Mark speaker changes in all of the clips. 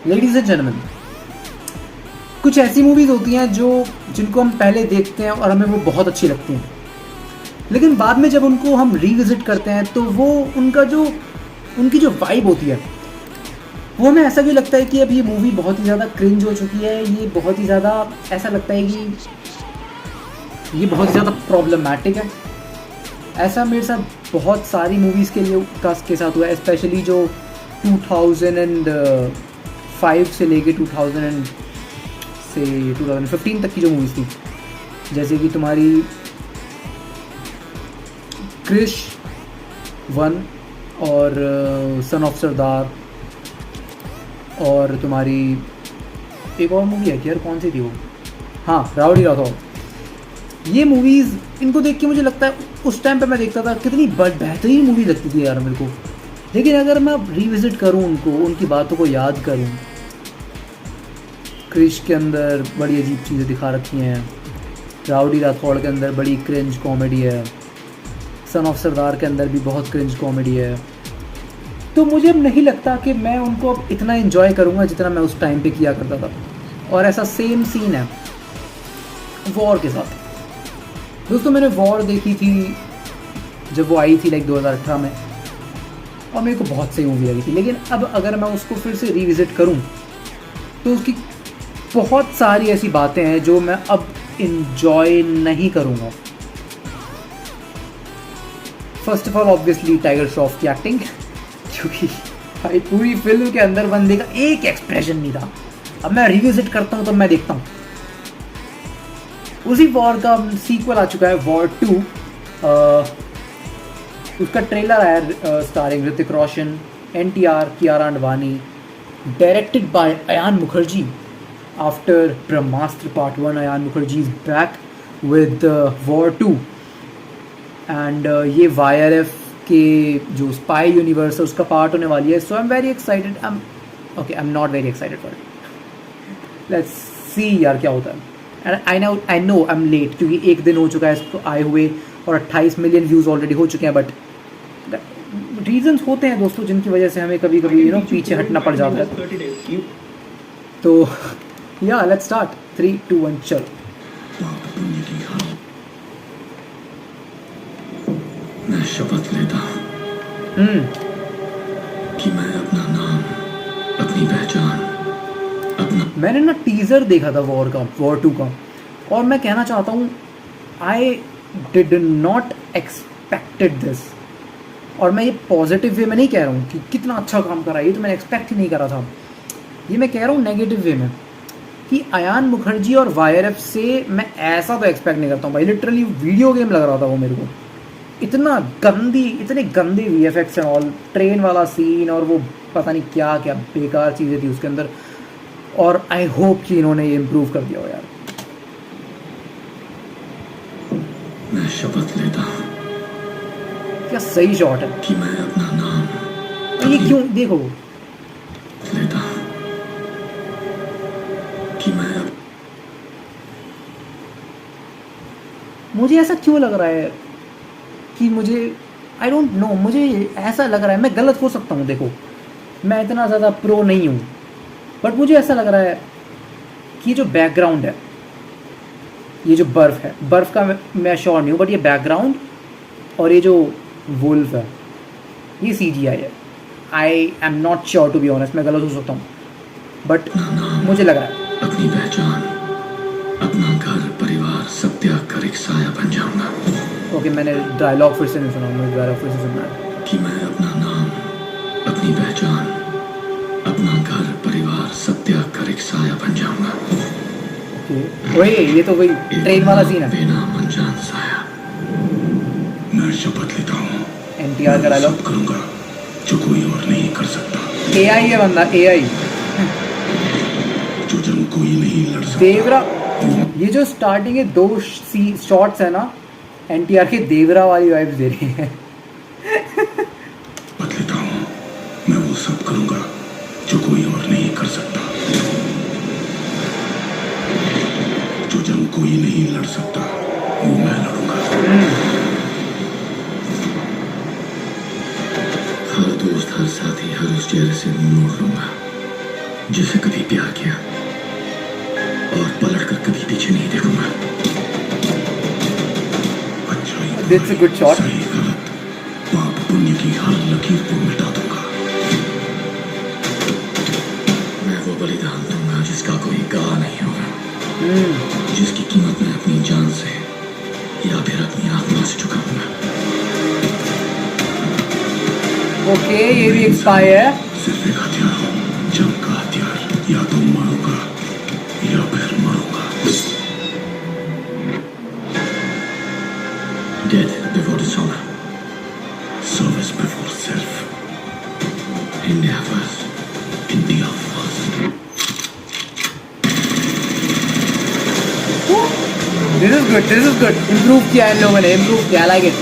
Speaker 1: Ladies and gentleman, कुछ ऐसी movies होती हैं जिनको हम पहले देखते हैं और हमें वो बहुत अच्छी लगती हैं, लेकिन बाद में जब उनको हम रीविज़िट करते हैं तो वो उनकी जो वाइब होती है वो हमें ऐसा भी लगता है कि अब ये मूवी बहुत ही ज़्यादा क्रिंज हो चुकी है, ये बहुत ही ज़्यादा ऐसा लगता है कि ये बहुत ही ज़्यादा प्रॉब्लमैटिक है। ऐसा मेरे साथ बहुत सारी मूवीज़ के साथ हुआ है, स्पेशली जो 2005 से लेके 2015 तक की जो मूवीज़ थी, जैसे कि तुम्हारी क्रिश 1 और सन ऑफ सरदार, और तुम्हारी एक और मूवी है कि यार कौन सी थी वो, हाँ राउडी राठौर। ये मूवीज़ इनको देख के मुझे लगता है उस टाइम पे मैं देखता था कितनी बेहतरीन मूवी लगती थी यार मेरे को, लेकिन अगर मैं रिविज़िट करूँ उनकी बातों को याद करूँ, क्रिश के अंदर बड़ी अजीब चीज़ें दिखा रखी हैं, राउडी राठौड़ के अंदर बड़ी क्रिंज कॉमेडी है, सन ऑफ सरदार के अंदर भी बहुत क्रिंज कॉमेडी है, तो मुझे अब नहीं लगता कि मैं उनको अब इतना एंजॉय करूँगा जितना मैं उस टाइम पे किया करता था। और ऐसा सेम सीन है वॉर के साथ। दोस्तों मैंने वॉर देखी थी जब वो आई थी लाइक 2018 में, और मेरे को बहुत सही मूवी लगी थी, लेकिन अब अगर मैं उसको फिर से रिविज़िट करूँ तो उसकी बहुत सारी ऐसी बातें हैं जो मैं अब इन्जॉय नहीं करूँगा। First of all obviously tiger Shroff की एक्टिंग, क्योंकि भाई पूरी फिल्म के अंदर बंदे का एक एक्सप्रेशन नहीं था। अब मैं रिविजिट करता हूँ तो मैं देखता हूँ उसी वॉर का सीक्वल आ चुका है वॉर 2, उसका ट्रेलर आया starring Hrithik Roshan, NTR, Kiara Advani, directed by Ayan Mukerji. After Brahmastra part 1 Ayan Mukerji is back with War 2, and ये YRF के जो स्पाई यूनिवर्स है उसका पार्ट होने वाली है। So I am very excited. I am not very excited for it, let's see यार क्या होता है। And I know I am late, क्योंकि एक दिन हो चुका है इसको आए हुए और 28 मिलियन व्यूज़ ऑलरेडी हो चुके हैं, बट रीजंस होते हैं दोस्तों जिनकी वजह से हमें कभी कभी पीछे हटना पड़ जाता है। तो या लेट्स स्टार्ट, 3, 2, 1 चलो।
Speaker 2: मैं शपथ लेता हूँ कि मैं अपना नाम, अपनी पहचान,
Speaker 1: मैंने ना टीज़र देखा था वॉर 2 का, और मैं कहना चाहता हूँ I did not expected this. और मैं ये पॉजिटिव वे में नहीं कह रहा हूँ कि कितना अच्छा काम करा, ये तो मैंने एक्सपेक्ट ही नहीं करा था। ये मैं कह रहा हूँ नेगेटिव वे में कि अयान मुखर्जी और YRF से मैं ऐसा तो एक्सपेक्ट नहीं करता हूँ भाई। लिटरली वीडियो गेम लग रहा था वो मेरे को, इतने गंदे VFX एंड ऑल, ट्रेन वाला सीन और वो पता नहीं क्या क्या बेकार चीज़ें थी उसके अंदर। और आई होप कि इन्होंने ये इम्प्रूव कर दिया हो यार।
Speaker 2: मैं शपथ लेता हूँ
Speaker 1: क्या सही शॉट है
Speaker 2: कि मैं अपना नाम,
Speaker 1: ये क्यों देखो
Speaker 2: लेता हूँ कि मैं
Speaker 1: मुझे ऐसा क्यों लग रहा है कि मुझे आई डोंट नो, मुझे ऐसा लग रहा है, मैं गलत हो सकता हूँ, देखो मैं इतना ज़्यादा प्रो नहीं हूँ, बट मुझे ऐसा लग रहा है कि ये जो बैकग्राउंड है, ये जो बर्फ़ है, बर्फ़ का मैं श्योर नहीं हूँ, बट ये बैकग्राउंड और ये जो वुल्फ है ये CGI है। I am not sure to be honest, मैं गलत हो सकता हूँ, बट मुझे लग रहा है।
Speaker 2: अपनी पहचान, अपना घर परिवार सब त्याग कर एक साया बन जाऊंगा।
Speaker 1: ओके, मैंने डायलॉग फिर से नहीं सुना, मुझे डायलॉग फिर से सुनना है।
Speaker 2: कि मैं अपना नाम, अपनी पहचान, अपना घर परिवार सब त्याग कर एक साया बन जाऊंगा।
Speaker 1: वही, ये तो वही ट्रेन वाला सीन है,
Speaker 2: बेनाम अनजान साया। मैं शपथ लेता हूँ
Speaker 1: NTR का डायलॉग
Speaker 2: करूंगा जो कोई और नहीं कर सकता।
Speaker 1: AI है बंदा, AI
Speaker 2: जो जंग कोई नहीं लड़ सकता।
Speaker 1: देवरा, ये जो स्टार्टिंग है 2 शॉट्स है ना, NTR के देवरा वाली वाइब्स दे रही है।
Speaker 2: शपथ लेता हूँ मैं वो सब करूंगा जो कोई और नहीं कर सकता। जो जंग कोई नहीं लड़ सकता वो मैं लड़ूंगा। हर दोस्त, हर साथी, हर उस चेहरे से मुंह मोड़ लूंगा जिसे कभी प्यार किया और पलट कर कभी पीछे नहीं देखूंगा। अच्छाई
Speaker 1: That's a good shot.
Speaker 2: सही गलत पाप पुण्य की हर लकीर को मिटा दूंगा। मैं वो बलिदान दूंगा जिसका कोई गवाह नहीं होगा, जिसकी कीमत मैं अपनी जान से या फिर अपनी आत्मा से चुकाऊंगा।
Speaker 1: ओके, ये भी एक्सपायर है।
Speaker 2: सिर्फ एक हथियार हूँ, जंग का हथियार। या तो मरूंगा या फिर मरूंगा। Death before dishonor, service before self. India first, India first.
Speaker 1: This is good, this is good. Improve किया इन लोगों ने, improve किया, I like it.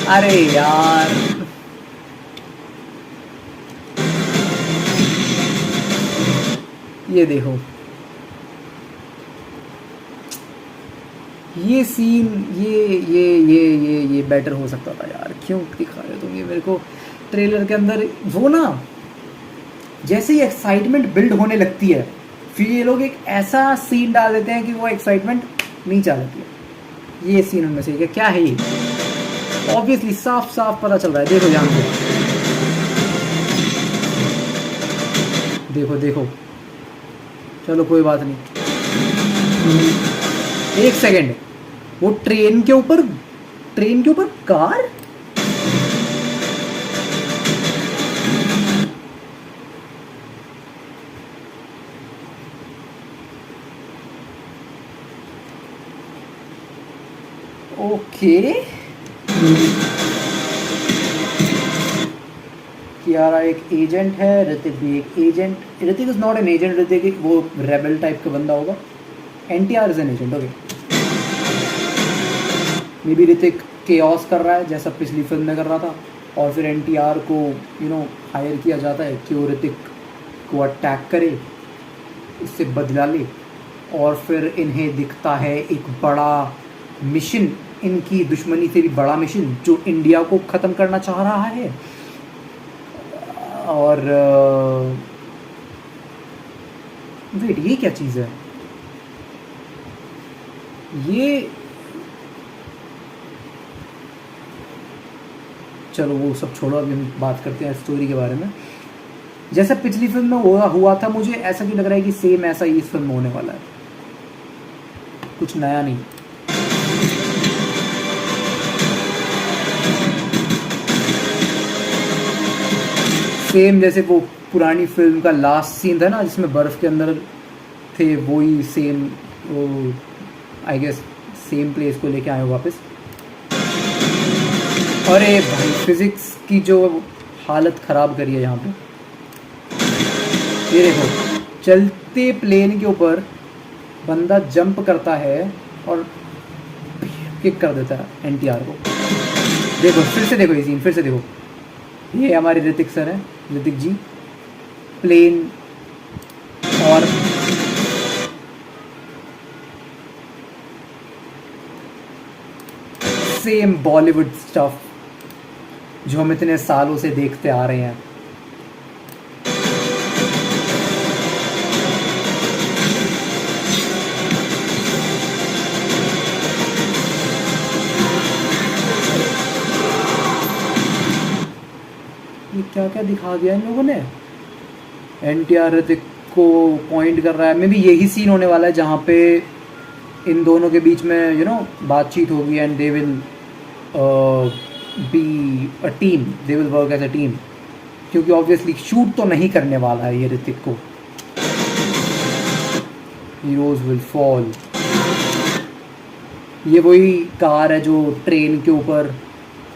Speaker 1: अरे यार, ये देखो, ये सीन, ये बेटर हो सकता था यार। क्यों दिखा रहे हो तुम ये मेरे को ट्रेलर के अंदर? वो ना, जैसे ही एक्साइटमेंट बिल्ड होने लगती है, फिर ये लोग एक ऐसा सीन डाल देते हैं कि वो एक्साइटमेंट नीचे आ जाती है। ये सीन उनमें से क्या है? ये ऑब्वियसली साफ साफ पता चल रहा है। देखो यहाँ पे, देखो देखो, चलो कोई बात नहीं। एक सेकेंड, वो ट्रेन के ऊपर कार? ओके, कियारा एक एजेंट है, ऋतिक भी एक agent. Hrithik is not an agent, Hrithik वो रेबल टाइप का बंदा होगा। NTR is an agent. Okay, may be Hrithik chaos कर रहा है जैसा पिछली फिल्म में कर रहा था, और फिर एनटीआर को हायर किया जाता है कि वो ऋतिक को अटैक करे, इससे बदला ले। और फिर इन्हें दिखता है एक बड़ा मिशन, इनकी दुश्मनी से भी बड़ा मिशन, जो इंडिया को ख़त्म करना चाह रहा है। और वेट, ये क्या चीज़ है? ये चलो वो सब छोड़ो, अभी हम बात करते हैं स्टोरी के बारे में। जैसा पिछली फिल्म में हुआ था, मुझे ऐसा क्यों लग रहा है कि सेम ऐसा ही इस फिल्म में होने वाला है, कुछ नया नहीं। सेम जैसे वो पुरानी फिल्म का लास्ट सीन था ना, जिसमें बर्फ़ के अंदर थे, वही सेम, वो आई गेस सेम प्लेस को लेके आए वापस। अरे भाई, फिज़िक्स की जो हालत ख़राब करी है यहाँ पे। ये देखो, चलते प्लेन के ऊपर बंदा जंप करता है और किक कर देता है एनटीआर को। देखो फिर से, देखो ये सीन फिर से देखो। ये हमारे ऋतिक सर हैं, ऋतिक जी, प्लेन और सेम बॉलीवुड स्टफ जो हम इतने सालों से देखते आ रहे हैं। ये क्या क्या दिखा दिया इन लोगों ने। एनटीआर ऋतिक को पॉइंट कर रहा है, मे बी यही सीन होने वाला है जहाँ पे इन दोनों के बीच में बातचीत होगी, and they will be a team, they will work as a team. क्योंकि ऑब्वियसली शूट तो नहीं करने वाला है ये ऋतिक को। Heroes will fall. ये वही कार है जो ट्रेन के ऊपर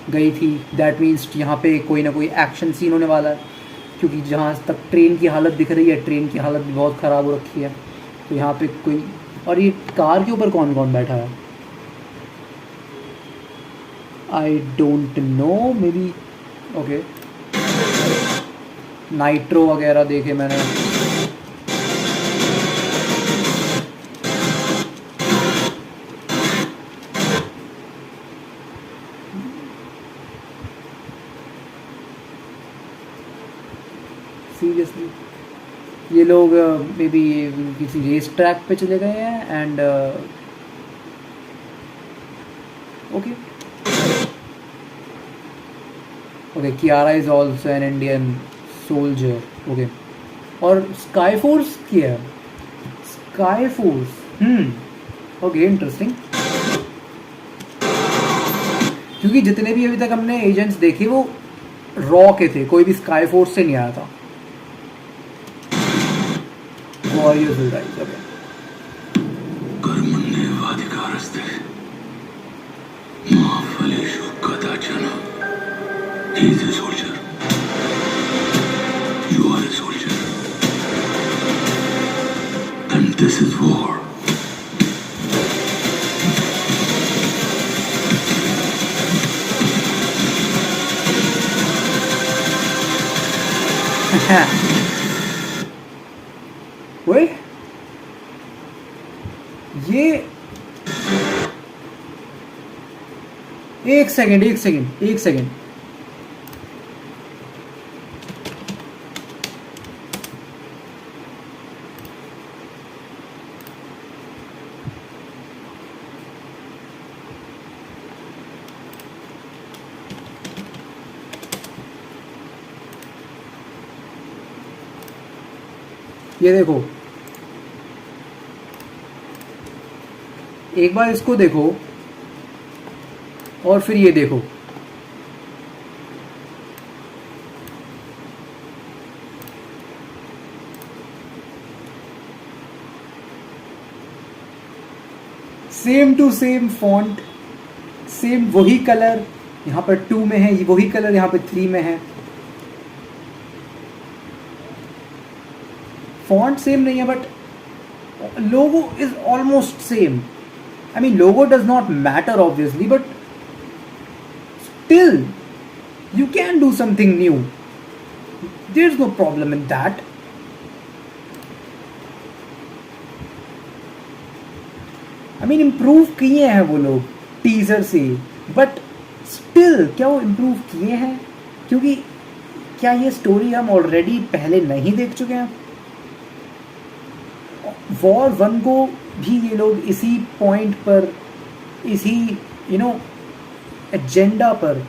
Speaker 1: गई थी। दैट मीन्स यहाँ पे कोई ना कोई एक्शन सीन होने वाला है, क्योंकि जहाँ तक ट्रेन की हालत दिख रही है, ट्रेन की हालत भी बहुत ख़राब हो रखी है। तो यहाँ पे कोई, और ये कार के ऊपर कौन कौन बैठा है? आई don't no, may be okay, nitro वगैरह देखे मैंने। सीरियसली ये लोग मे बी किसी रेस ट्रैक पे चले गए हैं and okay okay Kiara is also an Indian soldier okay और स्काई फोर्स की है स्काई फोर्स ओके इंटरेस्टिंग क्योंकि जितने भी अभी तक हमने एजेंट्स देखे वो रॉ के थे कोई भी स्काई फोर्स से नहीं आया था Warriors will rise okay
Speaker 2: कर्मण्ये वाधिकारस्ते मा फलेषु कदाचन He is a soldier. You are a soldier. And this is war.
Speaker 1: ओए ये एक सेकंड ये देखो एक बार इसको देखो और फिर ये देखो same to same font same वही कलर यहाँ पर 2 में है वही कलर यहाँ पर 3 में है फॉन्ट सेम नहीं है but logo is almost same I mean logo does not matter obviously but still you can do something new there's no problem in that I mean improve किए हैं वो लोग टीजर से but still क्या वो improve किए हैं क्योंकि क्या ये स्टोरी हम ऑलरेडी पहले नहीं देख चुके हैं वॉर 1 को भी ये लोग इसी पॉइंट पर इसी एजेंडा पर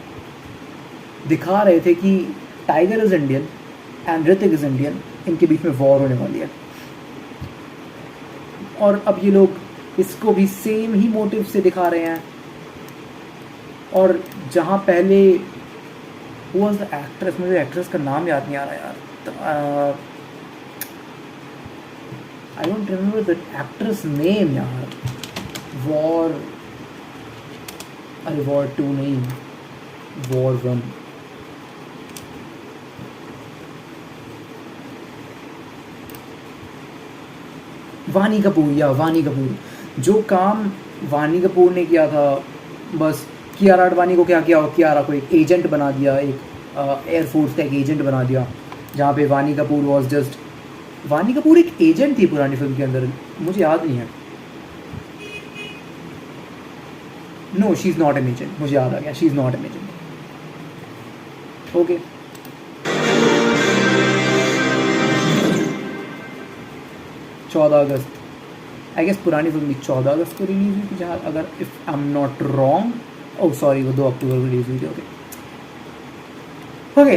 Speaker 1: दिखा रहे थे कि tiger is Indian and Hrithik is Indian इनके बीच में वॉर होने वाली है और अब ये लोग इसको भी सेम ही मोटिव से दिखा रहे हैं और जहाँ पहले वो वाज द एक्ट्रेस मुझे एक्ट्रेस का नाम याद नहीं आ रहा यार I don't remember the actress name यार War अरे War 2 नहीं War 1 वानी कपूर जो काम वानी कपूर ने किया था बस कियारा आडवाणी को क्या किया कियारा को एक एजेंट बना दिया एक एयरफोर्स का एक एजेंट बना दिया जहाँ पे वानी कपूर वॉज जस्ट वानी कपूर एक एजेंट थी पुरानी फिल्म के अंदर मुझे याद नहीं है no she is not an agent मुझे याद आ गया she is not an agent okay 14 अगस्त आई गेस पुरानी फिल्म 14 अगस्त को रिलीज हुई थी जहाँ अगर if I am not wrong oh sorry वो 2 अक्टूबर को रिलीज हुई थी ओके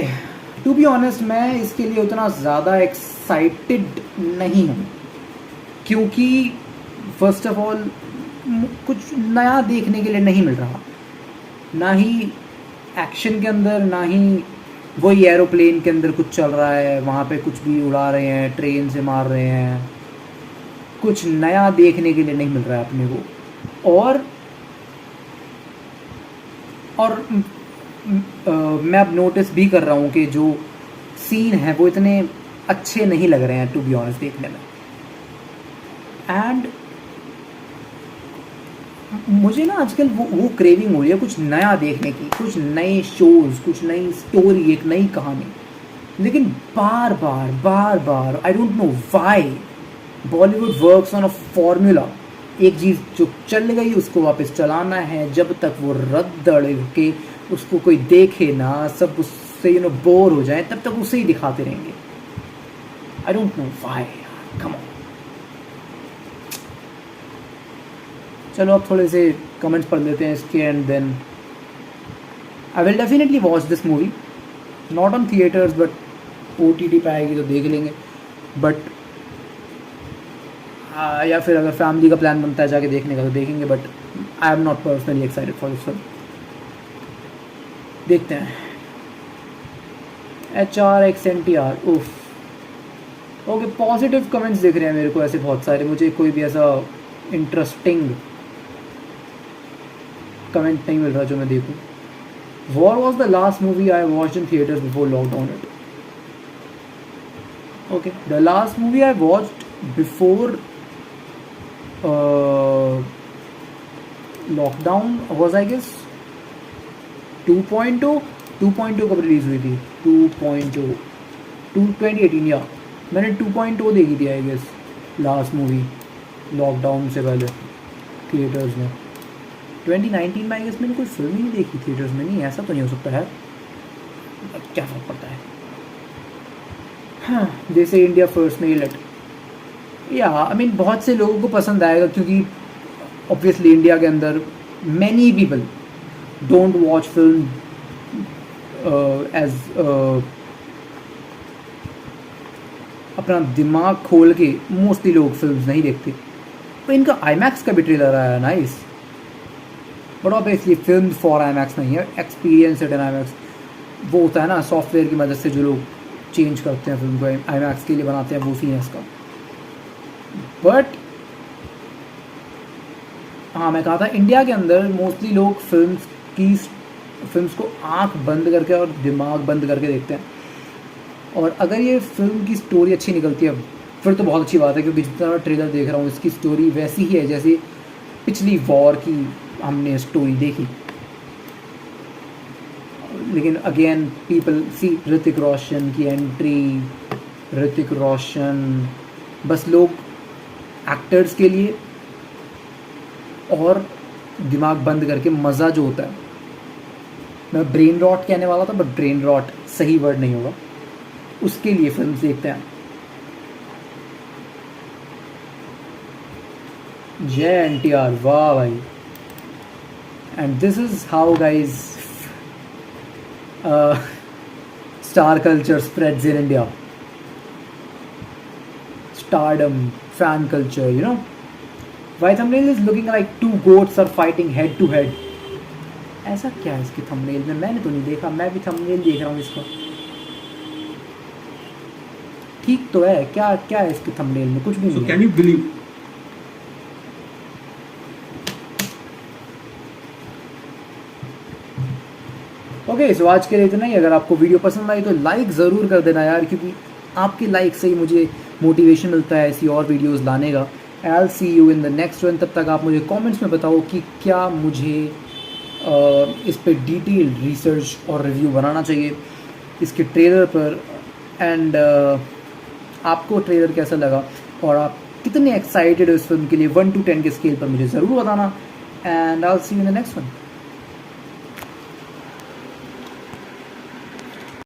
Speaker 1: टू बी ऑनेस्ट मैं इसके लिए उतना ज़्यादा एक्साइटेड नहीं हूँ क्योंकि फर्स्ट ऑफ ऑल कुछ नया देखने के लिए नहीं मिल रहा ना ही एक्शन के अंदर ना ही वही एरोप्लेन के अंदर कुछ चल रहा है वहाँ पे कुछ भी उड़ा रहे हैं ट्रेन से मार रहे हैं कुछ नया देखने के लिए नहीं मिल रहा है अपने को और मैं अब नोटिस भी कर रहा हूँ कि जो सीन है वो इतने अच्छे नहीं लग रहे हैं टू बी ऑनेस्ट देखने में एंड मुझे ना आजकल वो क्रेविंग हो रही है कुछ नया देखने की कुछ नए शोज़ कुछ नई स्टोरी एक नई कहानी लेकिन बार बार I don't know why Bollywood works on a formula एक चीज़ जो चल गई उसको वापस चलाना है जब तक वो रद्द के उसको कोई देखे ना सब उससे बोर हो जाए तब तक उसे ही दिखाते रहेंगे I don't know why, come on. चलो अब थोड़े से कमेंट्स पढ़ लेते हैं इसके, and then I will definitely watch this movie, not on theatres but OTT पे आएगी तो देख लेंगे, बट या फिर अगर फैमिली का प्लान बनता है जाके देखने का तो देखेंगे, but I am not personally excited for this film. देखते हैं। HRX NTR, उफ, ओके, पॉजिटिव कमेंट्स दिख रहे हैं मेरे को ऐसे बहुत सारे, मुझे कोई भी ऐसा इंटरेस्टिंग कमेंट नहीं मिल रहा जो मैं देखूं। War was the last movie I watched in theatres before lockdown it. Okay, the last movie I watched before lockdown was I guess 2.0 कब रिलीज हुई थी? 2018 या मैंने 2.0 देखी थी I guess last movie lockdown से पहले थिएटर्स में। 2019 में आई गेस मैंने कोई फिल्म ही नहीं देखी थिएटर्स में। नहीं, ऐसा तो नहीं हो सकता है, क्या फर्क पड़ता है। हाँ, जैसे इंडिया फर्स्ट नहीं लेट, या आई मीन बहुत से लोगों को पसंद आएगा क्योंकि ऑब्वियसली इंडिया के अंदर many people don't watch film as अपना दिमाग खोल के, मोस्टली लोग फिल्म्स नहीं देखते। तो इनका IMAX का भी ट्रेलर आया, nice, but obviously film for IMAX नहीं है, एक्सपीरियंस एट एन IMAX वो होता है ना, सॉफ्टवेयर की मदद से जो लोग चेंज करते हैं फिल्म को IMAX के लिए बनाते हैं, वो सीन है इसका। बट हाँ, मैं कहा था इंडिया के अंदर मोस्टली लोग फिल्म्स को आंख बंद करके और दिमाग बंद करके देखते हैं, और अगर ये फिल्म की स्टोरी अच्छी निकलती है फिर तो बहुत अच्छी बात है, क्योंकि जितना ट्रेलर देख रहा हूँ इसकी स्टोरी वैसी ही है जैसे पिछली वॉर की हमने स्टोरी देखी। लेकिन again people see Hrithik Roshan की एंट्री, ऋतिक रोशन बस लोग एक्टर्स के लिए, और दिमाग बंद करके मज़ा जो होता है, मैं ब्रेन रॉट कहने वाला था बट ब्रेन रॉट सही वर्ड नहीं होगा, उसके लिए फिल्म देखते हैं। जय NTR, वाह भाई। And this is how guys star culture spreads in India, stardom, fan culture, you know. Why thumbnail is looking like two goats are fighting head to head. ऐसा क्या है इसकी thumbnail में? मैंने तो नहीं देखा, मैं भी thumbnail देख रहा हूँ इसका। ठीक तो है, क्या क्या है इसकी thumbnail में? कुछ भी नहीं।
Speaker 2: So can you believe?
Speaker 1: Okay, so आज के लिए इतना ही। अगर आपको वीडियो पसंद आई तो लाइक ज़रूर कर देना यार, क्योंकि आपके लाइक से ही मुझे मोटिवेशन मिलता है ऐसी और वीडियोस लाने का। I will see you in the next one. तब तक आप मुझे कमेंट्स में बताओ कि क्या मुझे इस पे डिटेल रिसर्च और रिव्यू बनाना चाहिए इसके ट्रेलर पर, एंड आपको ट्रेलर कैसा लगा और आप कितने एक्साइटेड हो इस फिल्म के लिए 1 to 10 के स्केल पर मुझे ज़रूर बताना। And I will see you in the next one.